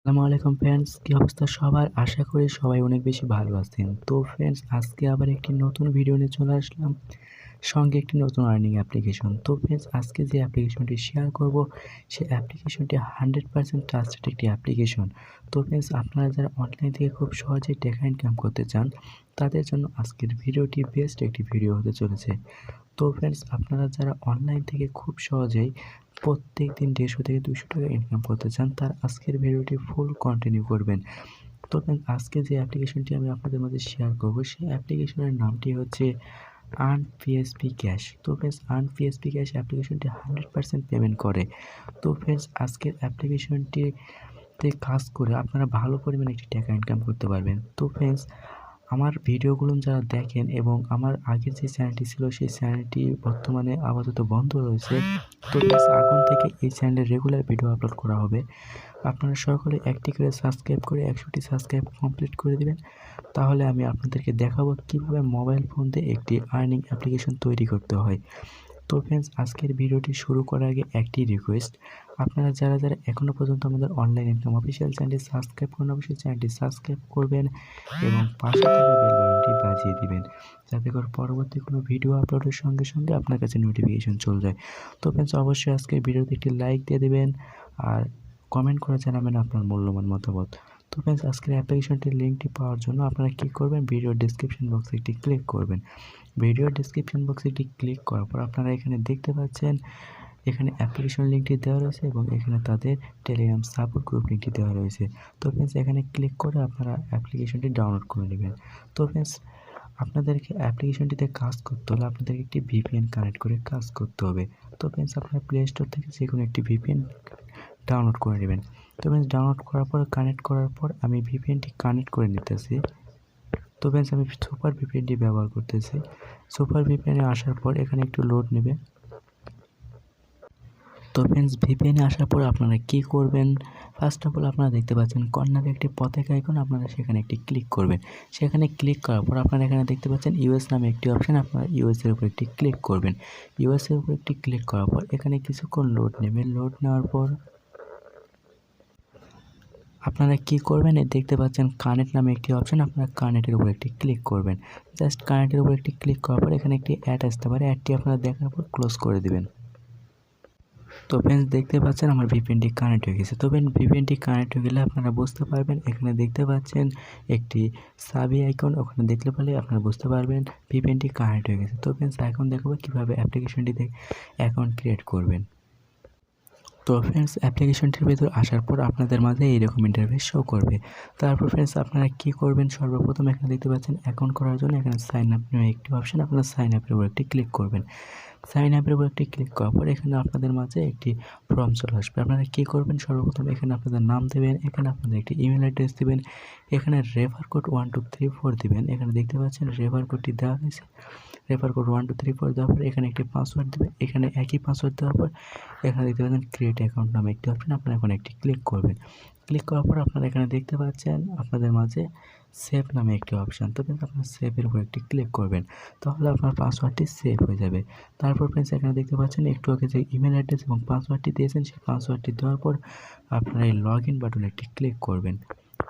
আসসালামু আলাইকুম ফ্রেন্ডস, কী অবস্থা সবার? আশা করি সবাই অনেক বেশি ভালো আছেন। তো ফ্রেন্ডস, আজকে আবার একটি নতুন ভিডিও নিয়ে চলে আসলাম, সঙ্গে একটি নতুন আর্নিং অ্যাপ্লিকেশন। তো ফ্রেন্ডস, আজকে যে অ্যাপ্লিকেশনটি শেয়ার করব, সেই অ্যাপ্লিকেশনটি 100% ট্রাস্টেড একটি অ্যাপ্লিকেশন। তো ফ্রেন্ডস, আপনারা যারা অনলাইন থেকে খুব সহজেই টাকা ইনকাম করতে চান, তাদের জন্য আজকের ভিডিওটি বেস্ট একটি ভিডিও হতে চলেছে। তো ফ্রেন্ডস, আপনারা যারা অনলাইন থেকে খুব সহজেই প্রত্যেকদিন 150 থেকে 200 টাকা ইনকাম করতে চান, তার আজকের ভিডিওটি ফুল কন্টিনিউ করবেন। তো ফ্রেন্ডস, আজকে যে অ্যাপ্লিকেশনটি আমি আপনাদের মাঝে শেয়ার করব, সেই অ্যাপ্লিকেশনের নামটি হচ্ছে Bkash। তো ফ্রেন্ডস, Bkash অ্যাপ্লিকেশনটি 100% পেমেন্ট করে। তো ফ্রেন্ডস, আজকের অ্যাপ্লিকেশনটিতে কাজ করে আপনারা ভালো পরিমাণে একটি টাকা ইনকাম করতে পারবেন। তো ফ্রেন্ডস, আমার ভিডিওগুলো যারা দেখেন এবং আমার আগের যে চ্যানেলটি ছিল, সেই চ্যানেলটি বর্তমানে আপাতত বন্ধ রয়েছে। তো প্লিজ এখন থেকে এই চ্যানেলে রেগুলার ভিডিও আপলোড করা হবে। আপনারা সকলে একটি করে সাবস্ক্রাইব করে 100টি সাবস্ক্রাইব কমপ্লিট করে দিবেন। তাহলে আমি আপনাদেরকে দেখাবো কীভাবে মোবাইল ফোন দিয়ে একটি আর্নিং অ্যাপ্লিকেশন তৈরি করতে হয়। তো ফ্রেন্ডস, আজকের ভিডিওটি শুরু করার আগে একটি রিকোয়েস্ট, আপনারা যারা এখনও পর্যন্ত আমাদের অনলাইন ইনকাম অফিসিয়াল চ্যানেলটি সাবস্ক্রাইব করেন, অবশ্যই চ্যানেলটি সাবস্ক্রাইব করবেন এবং পাশে থাকা বেল বাটনটি বাজিয়ে দিবেন, যাতে করে পরবর্তী কোনো ভিডিও আপলোডের সঙ্গে সঙ্গে আপনার কাছে নোটিফিকেশন চলে যায়। তো ফ্রেন্ডস, অবশ্যই আজকের ভিডিওতে একটি লাইক দিয়ে দেবেন আর কমেন্ট করে জানাবেন আপনার মূল্যবান মতামত। তো ফ্রেন্ডস, আজকের অ্যাপ্লিকেশনটির লিঙ্কটি পাওয়ার জন্য আপনারা কী করবেন, ভিডিও ডেসক্রিপশন বক্সে একটি ক্লিক করবেন। ভিডিও ডেসক্রিপশন বক্সে একটি ক্লিক করার পর আপনারা এখানে দেখতে পাচ্ছেন, এখানে অ্যাপ্লিকেশন লিঙ্কটি দেওয়া রয়েছে এবং এখানে তাদের টেলিগ্রাম সাপোর্ট গ্রুপ লিঙ্কটি দেওয়া রয়েছে। তো ফ্রেন্ডস, এখানে ক্লিক করে আপনারা অ্যাপ্লিকেশনটি ডাউনলোড করে নেবেন। তো ফ্রেন্ডস, আপনাদেরকে অ্যাপ্লিকেশনটিতে কাজ করতে হলে আপনাদেরকে একটি ভিপিএন কানেক্ট করে কাজ করতে হবে। তো ফ্রেন্ডস, আপনারা প্লে স্টোর থেকে যে কোনো একটি ভিপিএন ডাউনলোড করে নেবেন। তো ফ্রেন্ডস, ডাউনলোড করার পর কানেক্ট করার পর আমি ভিপিএনটি কানেক্ট করে নিতেছি। তো ফ্রেন্ডস, আমি সুপার ভিপিএনটি ব্যবহার করতেছি। সুপার ভিপিএনে আসার পর এখানে একটু লোড নেবে। তো ফ্রেন্ডস, ভিপিএনে আসার পর আপনারা কী করবেন, ফার্স্ট অফ অল আপনারা দেখতে পাচ্ছেন কর্নারে একটি পতাকা আইকন, আপনারা সেখানে একটি ক্লিক করবেন। সেখানে ক্লিক করার পর আপনারা এখানে দেখতে পাচ্ছেন ইউএস নামে একটি অপশান, আপনারা ইউএসের উপর একটি ক্লিক করবেন। ইউএসের উপর একটি ক্লিক করার পর এখানে কিছুক্ষণ লোড নেবে। লোড নেওয়ার পর আপনারা কী করবেন, দেখতে পাচ্ছেন কানেক্ট নামে একটি অপশান, আপনারা কানেক্টের উপর একটি ক্লিক করবেন। জাস্ট কানেক্টের উপর একটি ক্লিক করার পর এখানে একটি অ্যাড আসতে পারে, অ্যাডটি আপনারা দেখার পর ক্লোজ করে দিবেন। তো ফ্রেন্ডস, দেখতে পাচ্ছেন আমার ভিপিএনটি কানেক্ট হয়ে গেছে। তো ভিপিএনটি কানেক্ট হয়ে গেলে আপনারা বুঝতে পারবেন, এখানে দেখতে পাচ্ছেন একটি সাবি আইকন, ওখানে দেখলে পেলে আপনারা বুঝতে পারবেন ভিপিএনটি কানেক্ট হয়ে গেছে। তো ফ্রেন্ডস, এখন দেখাবো কীভাবে অ্যাপ্লিকেশনটিতে অ্যাকাউন্ট ক্রিয়েট করবেন। তো ফ্রেন্ডস, অ্যাপ্লিকেশনটির ভিতর আসার পর আপনাদের মাঝে এইরকম ইন্টারফেস শো করবে। তারপর ফ্রেন্ডস, আপনারা কী করবেন, সর্বপ্রথম এখানে দেখতে পাচ্ছেন অ্যাকাউন্ট করার জন্য এখানে সাইন আপ নামে একটি অপশান, আপনারা সাইন আপের উপর একটি ক্লিক করবেন। সাইন আপের উপর একটি ক্লিক করার পর এখানে আপনাদের মাঝে একটি ফর্ম চলে আসবে। আপনারা কী করবেন, সর্বপ্রথম এখানে আপনাদের নাম দেবেন, এখানে আপনাদের একটি ইমেল অ্যাড্রেস দেবেন, এখানে রেফার কোড 1234 দেবেন। এখানে দেখতে পাচ্ছেন রেফার কোডটি দেওয়া হয়েছে। রেফার কোড 1234 দেওয়ার পর এখানে একটি পাসওয়ার্ড দেবেন। এখানে একই পাসওয়ার্ড দেওয়ার পর এখানে দেখতে পাচ্ছেন ক্রিয়েট অ্যাকাউন্ট নামে একটি অপশন, আপনারা এখন একটি ক্লিক করবেন। ক্লিক করার পর আপনারা এখানে দেখতে পাচ্ছেন আপনাদের মাঝে সেভ নামে একটি অপশান। তো ফ্রেন্ডস, আপনার সেভের উপর একটি ক্লিক করবেন, তাহলে আপনার পাসওয়ার্ডটি সেভ হয়ে যাবে। তারপর ফ্রেন্ডস, এখানে দেখতে পাচ্ছেন একটু আগে যে ইমেল অ্যাড্রেস এবং পাসওয়ার্ডটি দিয়েছেন, সেই পাসওয়ার্ডটি দেওয়ার পর আপনারা এই লগ ইন বাটনে একটি ক্লিক করবেন।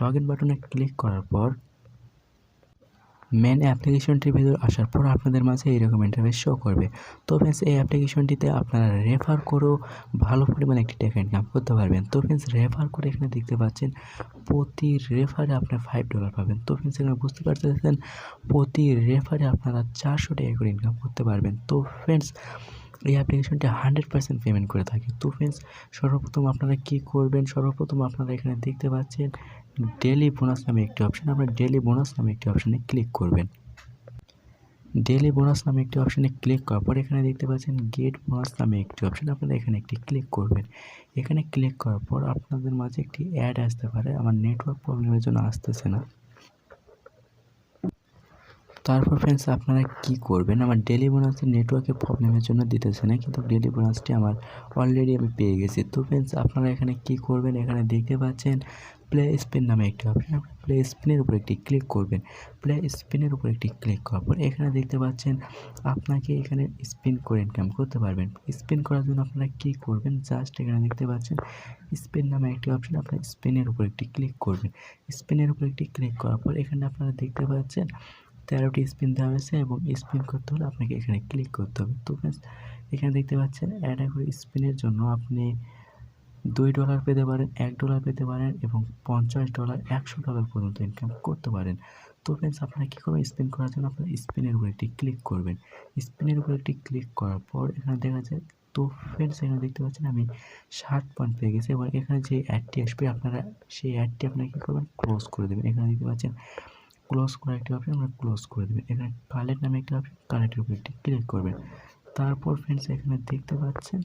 লগ ইন বাটনে ক্লিক করার পর মেন অ্যাপ্লিকেশনটির ভিতর আসার পর আপনাদের মাঝে এইরকম ইন্টারফেস শো করবে। তো ফ্রেন্ডস, এই অ্যাপ্লিকেশনটিতে আপনারা রেফার করেও ভালো পরিমাণে একটি টাকা ইনকাম করতে পারবেন। তো ফ্রেন্ডস, রেফার করে এখানে দেখতে পাচ্ছেন প্রতি রেফারে আপনার $5 পাবেন। তো ফ্রেন্ডস, এখানে বুঝতে পারতেছেন প্রতি রেফারে আপনারা 400 টাকা করে ইনকাম করতে পারবেন। তো ফ্রেন্ডস, এই অ্যাপ্লিকেশনটি 100% পেমেন্ট করে থাকে। তো ফ্রেন্ডস, সর্বপ্রথম আপনারা কী করবেন, সর্বপ্রথম আপনারা এখানে দেখতে পাচ্ছেন ডেলি বোনাস নামে একটি অপশান, আপনারা ডেলি বোনাস নামে একটি অপশানে ক্লিক করবেন। ডেলি বোনাস নামে একটি অপশানে ক্লিক করার পর এখানে দেখতে পাচ্ছেন গেট বোনাস নামে একটি অপশান, আপনারা এখানে একটি ক্লিক করবেন। এখানে ক্লিক করার পর আপনাদের মাঝে একটি অ্যাড আসতে পারে, আমার নেটওয়ার্ক প্রবলেমের জন্য আসতেছে না। তারপর ফ্রেন্ডস, আপনারা কী করবেন, আমার ডেলি বোনাসটি নেটওয়ার্কের প্রবলেমের জন্য দিতেছে না, কিন্তু ডেলি বোনাসটি আমার অলরেডি আমি পেয়ে গেছি। তো ফ্রেন্ডস, আপনারা এখানে কী করবেন, এখানে দেখতে পাচ্ছেন প্লে স্পিন নামে একটি অপশন, আপনার প্লে স্পিনের উপর একটি ক্লিক করবেন। প্লে স্পিনের উপর একটি ক্লিক করার পর এখানে দেখতে পাচ্ছেন আপনাকে এখানে স্পিন করে ইনকাম করতে পারবেন। স্পিন করার জন্য আপনারা কী করবেন, জাস্ট এখানে দেখতে পাচ্ছেন স্পিন নামে একটি অপশন, আপনার স্পিনের উপর একটি ক্লিক করবেন। স্পিনের উপর একটি ক্লিক করার পর এখানে আপনারা দেখতে পাচ্ছেন 13টি স্পিন দেওয়া হয়েছে এবং স্পিন করতে হলে আপনাকে এখানে ক্লিক করতে হবে। তো ফ্রেন্ডস এখানে দেখতে পাচ্ছেন অ্যাড করে স্পিনের জন্য আপনি $2 পেতে পারেন, $1 পেতে পারেন এবং $50, $100 পর্যন্ত ইনকাম করতে পারেন। তো ফ্রেন্ডস আপনারা কী করবেন, স্পিন করার জন্য আপনারা স্পিনের উপর একটি ক্লিক করবেন। স্পিনের উপর একটি ক্লিক করার পর এখানে দেখা যায়, তো ফ্রেন্ডস এখানে দেখতে পাচ্ছেন আমি 60 পয়েন্ট পেয়ে গেছি এবং এখানে যে অ্যাডটি আসবে আপনারা সেই অ্যাডটি আপনারা কী করবেন, ক্লোজ করে দেবেন। এখানে দেখতে পাচ্ছেন ক্লোজ করা একটি অপশন, আমরা ক্লোজ করে দেবেন। এখানে কালেক্ট নামে একটি অপশন, কালেক্টের উপর একটি ক্লিক করবেন। তারপর ফ্রেন্ডস এখানে দেখতে পাচ্ছেন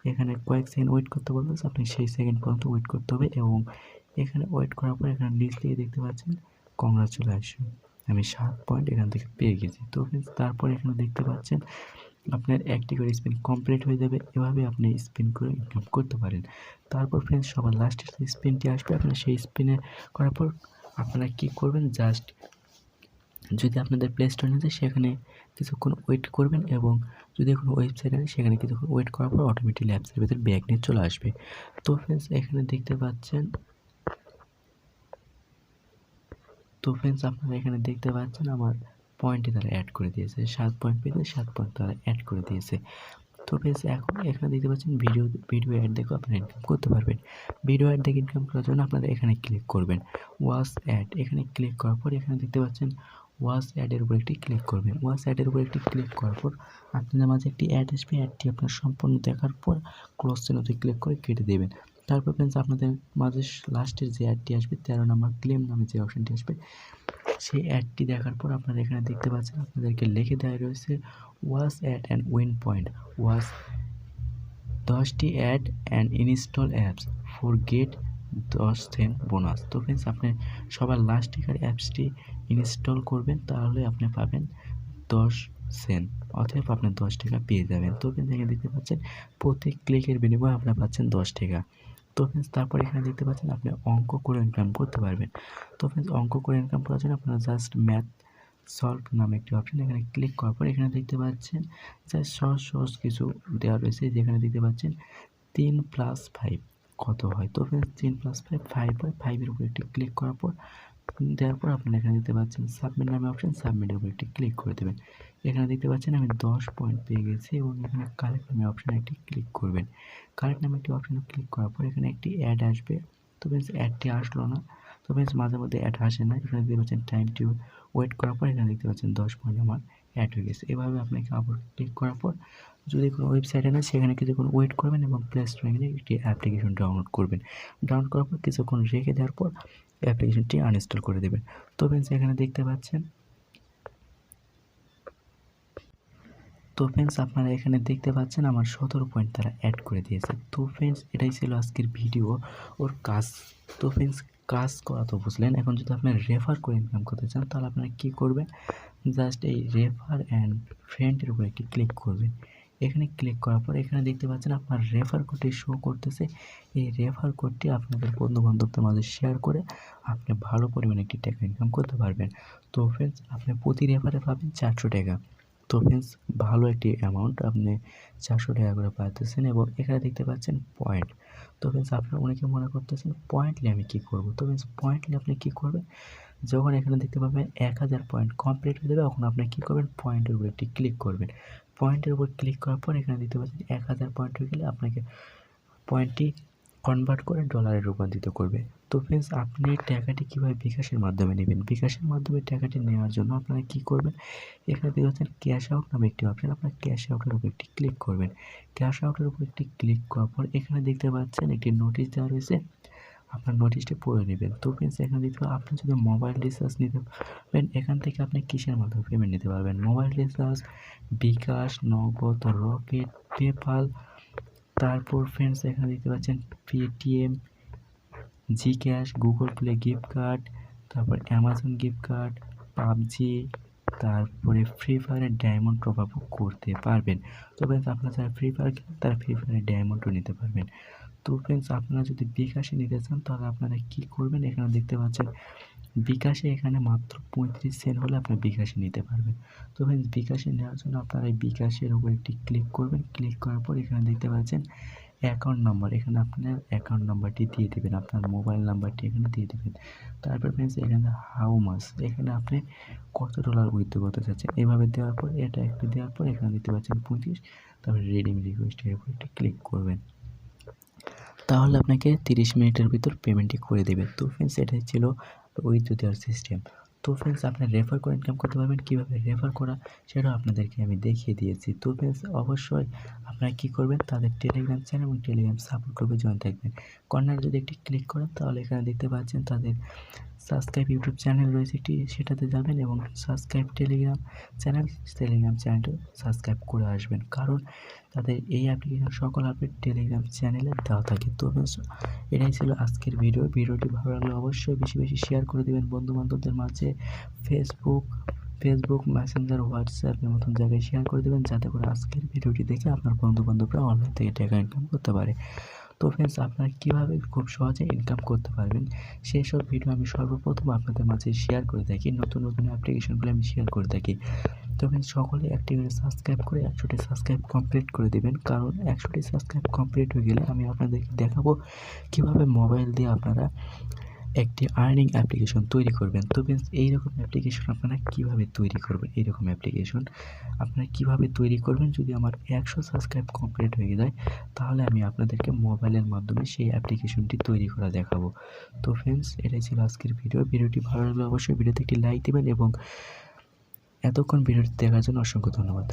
এখানে কয়েক সেকেন্ড ওয়েট করতে বলতেছে, আপনি সেই সেকেন্ড পর্যন্ত ওয়েট করতে হবে এবং এখানে ওয়েট করার পর এখানে নিচ থেকে দেখতে পাচ্ছেন কংগ্রাচুলেশন, আমি 7 পয়েন্ট এখান থেকে পেয়ে গেছি। তো ফ্রেন্ডস তারপর এখানে দেখতে পাচ্ছেন আপনার একটি করে স্পিন কমপ্লিট হয়ে যাবে। এভাবে আপনি স্পিন করে ইনকাম করতে পারেন। তারপর ফ্রেন্ডস সবার লাস্টের যে স্পিনটি আসবে আপনার সেই স্পিনে করার পর আপনারা কী করবেন, জাস্ট যদি আপনাদের প্লে স্টোরে নিয়ে যায় সেখানে কিছুক্ষণ ওয়েট করবেন এবং যদি কোনো ওয়েবসাইটে নেয় সেখানে কিছুক্ষণ ওয়েট করার পর অটোমেটিকলি অ্যাপসের ভিতরে ব্যাক নিয়ে চলে আসবে। তো ফ্রেন্ডস এখানে দেখতে পাচ্ছেন, তো ফ্রেন্ডস আপনারা এখানে দেখতে পাচ্ছেন আমার পয়েন্টে তারা অ্যাড করে দিয়েছে, 7 পয়েন্ট পেতে 7 পয়েন্ট তারা অ্যাড করে দিয়েছে। তো ফ্রেন্ডস এখন এখানে দেখতে পাচ্ছেন ভিডিও অ্যাড দেখে আপনারা ইনকাম করতে পারবেন। ভিডিও অ্যাড দেখে ইনকাম করার জন্য আপনারা এখানে ক্লিক করবেন, ওয়াচ অ্যাড। এখানে ক্লিক করার পর এখানে দেখতে পাচ্ছেন ওয়াচ অ্যাডের উপর একটি ক্লিক করবেন। ওয়াচ অ্যাডের উপর একটি ক্লিক করার পর আপনাদের মাঝে একটি অ্যাড আসবে, অ্যাডটি আপনার সম্পূর্ণ দেখার পর ক্লোজ চিহ্নতে ক্লিক করে কেটে দেবেন। তারপর ফ্রেন্ডস আপনাদের মাঝে লাস্টের যে অ্যাডটি আসবে 13 নম্বর ক্লেম নামে যে অপশনটি আসবে সেই অ্যাডটি দেখার পর আপনারা এখানে দেখতে পাচ্ছেন আপনাদেরকে লিখে দেওয়া রয়েছে watch ad and win point, watch 10টি ad and install apps for get 10 cent bonus. তো ফ্রেন্ডস আপনি সবার লাস্টের অ্যাপসটি ইনস্টল করবেন, তাহলে আপনি পাবেন 10 সেন্ট, অতএব আপনি 10 টাকা পেয়ে যাবেন। তো ফ্রেন্ডস এখানে দেখতে পাচ্ছেন প্রতি ক্লিকের বিনিময়ে আপনারা পাচ্ছেন 10 টাকা। তো ফ্রেন্ডস তারপর এখানে দেখতে পাচ্ছেন আপনি অঙ্ক করে ইনকাম করতে পারবেন। তো ফ্রেন্ডস অঙ্ক করে ইনকাম করার জন্য আপনারা জাস্ট ম্যাথ সলভ নামে একটি অপশন, এখানে ক্লিক করার পর এখানে দেখতে পাচ্ছেন জাস্ট সহজ কিছু দেওয়া রয়েছে, যেখানে দেখতে পাচ্ছেন 3 + 5 কত হয়। তো ফ্রেন্ডস 3 + 5 5 হয়, 5-এর উপর একটি ক্লিক করার পর দেওয়ার পর আপনারা এখানে দেখতে পাচ্ছেন সাবমিট নামে অপশন, সাবমিটের উপর একটি ক্লিক করে দেবেন। এখানে দেখতে পাচ্ছেন আমি 10 পয়েন্ট পেয়ে গেছি এবং এখানে কালেক্ট নামে অপশানে একটি ক্লিক করবেন। কালেক্ট নামে একটি অপশানে ক্লিক করার পর এখানে একটি অ্যাড আসবে। তো ফ্রেন্ডস অ্যাডটি আসলো না, তো ফ্রেন্ডস মাঝে মধ্যে অ্যাড আসে না। এখানে দেখতে পাচ্ছেন টাইম টু ওয়েট করার পর এখানে দেখতে পাচ্ছেন 10 পয়েন্ট আমার অ্যাড হয়ে গেছে। এভাবে আপনাকে আবার ক্লিক করার পর যদি কোনো ওয়েবসাইটে নেয় সেখানে কিছুক্ষণ ওয়েট করবেন এবং প্লে স্টোরে গিয়ে একটি অ্যাপ্লিকেশন ডাউনলোড করবেন। ডাউনলোড করার পর কিছুক্ষণ রেখে দেওয়ার পর অ্যাপ্লিকেশনটি আনইনস্টল করে দেবেন। তো ফ্রেন্ডস এখানে দেখতে পাচ্ছেন, তো ফ্রেন্ডস আপনারা এখানে দেখতে পাচ্ছেন আমার 17 পয়েন্ট তারা অ্যাড করে দিয়েছে। তো ফ্রেন্ডস এটাই ছিল আজকের ভিডিও ওর কাজ। তো ফ্রেন্ডস কাজ করা তো বুঝলেন, এখন যদি আপনারা রেফার করে ইনকাম করতে চান তাহলে আপনারা কী করবেন, জাস্ট এই রেফার অ্যান্ড ফ্রেন্ডের উপর একটি ক্লিক করবেন। এখানে ক্লিক করার পর এখানে দেখতে পাচ্ছেন আপনার রেফার কোডটি শো করতেছে। এই রেফার কোডটি আপনাদের বন্ধুবান্ধবদের মাঝে শেয়ার করে আপনি ভালো পরিমাণে একটি টাকা ইনকাম করতে পারবেন। তো ফ্রেন্ডস আপনি প্রতি রেফারে পাবেন 400 টাকা। তো ফ্রেন্ডস ভালো একটি অ্যামাউন্ট, আপনি 400 টাকা করে পাচ্ছেন এবং এখানে দেখতে পাচ্ছেন পয়েন্ট। তো ফ্রেন্ডস আপনারা অনেকে মনে করতেছেন পয়েন্টলি আমি কী করবো। তো ফ্রেন্ডস পয়েন্টলি আপনি কী করবেন, যখন এখানে দেখতে পাবেন 1000 পয়েন্ট কমপ্লিট হয়ে যাবে তখন আপনি কী করবেন, পয়েন্টের উপর একটি ক্লিক করবেন। পয়েন্টের উপর ক্লিক করার পর এখানে দেখতে পাচ্ছেন 1000 পয়েন্ট হয়ে গেলে আপনাকে পয়েন্টটি কনভার্ট করে ডলারে রূপান্তরিত করবে। তো ফ্রেন্ডস আপনি টাকাটি কীভাবে বিকাশের মাধ্যমে নেবেন, বিকাশের মাধ্যমে টাকাটি নেওয়ার জন্য আপনারা কী করবেন, এখানে দেখতে পাচ্ছেন ক্যাশ আউট নামে একটি অপশন, আপনার ক্যাশ আউটের উপর একটি ক্লিক করবেন। ক্যাশ আউটের উপর একটি ক্লিক করার পর এখানে দেখতে পাচ্ছেন একটি নোটিশ দেওয়া রয়েছে, আপনার নোটিশটি পড়ে নেবেন। তো ফ্রেন্ডস এখানে দেখতে পাবেন আপনি যদি মোবাইল রিচার্জ নিতে পারবেন, এখান থেকে আপনি কিসের মাধ্যমে পেমেন্ট নিতে পারবেন, মোবাইল রিচার্জ, বিকাশ, নগদ, রকেট, পেপাল, তারপর ফ্রেন্ডস এখানে দেখতে পাচ্ছেন Paytm, GCash, Google play gift card, তারপর অ্যামাজন গিফট কার্ড, পাবজি, তারপরে ফ্রি ফায়ারের ডায়মন্ড টপ আপও করতে পারবেন। তো ফ্রেন্ডস আপনারা যারা ফ্রি ফায়ার খেলেন তারা ফ্রি ফায়ারের ডায়মন্ডও নিতে পারবেন। তো ফ্রেন্ডস আপনারা যদি বিকাশে নিতে চান তাহলে আপনারা কী করবেন, এখানে দেখতে পাচ্ছেন বিকাশে এখানে মাত্র 35 সেন্ট হলে আপনার বিকাশে নিতে পারবেন। তো ফ্রেন্ডস বিকাশে নেওয়ার জন্য আপনারা এই বিকাশের উপর একটি ক্লিক করবেন। ক্লিক করার পর এখানে দেখতে পাচ্ছেন অ্যাকাউন্ট নাম্বার, এখানে আপনার অ্যাকাউন্ট নাম্বারটি দিয়ে দেবেন, আপনার মোবাইল নাম্বারটি এখানে দিয়ে দেবেন। তারপর ফ্রেন্ডস এখানে হাউ মাচ, এখানে আপনি কত ডলার উইথড্র করতে চাচ্ছেন এভাবে দেওয়ার পর এটা একটু দেওয়ার পর এখানে দেখতে পাচ্ছেন 25। তারপরে রিডিম রিকোয়েস্টের উপর একটি ক্লিক করবেন, তাহলে আপনাকে 30 মিনিটের ভিতর পেমেন্টটি করে দেবে। তো ফ্রেন্ডস এটাই ছিল উইথড্র দেওয়ার সিস্টেম। তো ফ্রেন্ডস আপনার রেফার করে ইনকাম করতে পারবেন, কীভাবে রেফার করা সেটাও আপনাদেরকে আমি দেখিয়ে দিয়েছি। তো ফ্রেন্ডস অবশ্যই আপনারা কী করবেন, তাদের টেলিগ্রাম চ্যানেল এবং টেলিগ্রাম সাপোর্ট গ্রুপে জয়েন থাকবেন। কর্নারে যদি একটি ক্লিক করেন তাহলে এখানে দেখতে পাচ্ছেন তাদের সাবস্ক্রাইব ইউটিউব চ্যানেল রয়েছে একটি, সেটাতে যাবেন এবং সাবস্ক্রাইব টেলিগ্রাম চ্যানেলটা সাবস্ক্রাইব করে আসবেন, কারণ তাদের এই অ্যাপ্লিকেশন সকল আপডেট টেলিগ্রাম চ্যানেলে দেওয়া থাকে। তো এটাই ছিল আজকের ভিডিওটি ভালো লাগলে অবশ্যই বেশি বেশি শেয়ার করে দেবেন বন্ধুবান্ধবদের মাঝে, ফেসবুক মেসেঞ্জার হোয়াটসঅ্যাপের মতন জায়গায় শেয়ার করে দেবেন, যাতে করে আজকের ভিডিওটি দেখে আপনার বন্ধুবান্ধবরা অনলাইন থেকে টাকা ইনকাম করতে পারে। তো ফ্রেন্ডস আপনারা কীভাবে খুব সহজে ইনকাম করতে পারবেন সেই সব ভিডিও আমি সর্বপ্রথম আপনাদের মাঝে শেয়ার করে থাকি, নতুন অ্যাপ্লিকেশনগুলো আমি শেয়ার করে থাকি। তো ফ্রেন্ডস সকলে একটি করে সাবস্ক্রাইব করে 100টি সাবস্ক্রাইব কমপ্লিট করে দেবেন, কারণ 100টি সাবস্ক্রাইব কমপ্লিট হয়ে গেলে আমি আপনাদেরকে দেখাবো কীভাবে মোবাইল দিয়ে আপনারা একটি আর্নিং অ্যাপ্লিকেশন তৈরি করবেন। তো ফ্রেন্ডস এইরকম অ্যাপ্লিকেশন আপনারা কীভাবে তৈরি করবেন, এইরকম অ্যাপ্লিকেশন আপনারা কীভাবে তৈরি করবেন, যদি আমার 100 সাবস্ক্রাইব কমপ্লিট হয়ে যায় তাহলে আমি আপনাদেরকে মোবাইলের মাধ্যমে সেই অ্যাপ্লিকেশনটি তৈরি করা দেখাবো। তো ফ্রেন্ডস এটাই ছিল আজকের ভিডিওটি ভালো লাগলে অবশ্যই ভিডিওতে একটি লাইক দেবেন এবং এতক্ষণ ভিডিওটি দেখার জন্য অসংখ্য ধন্যবাদ।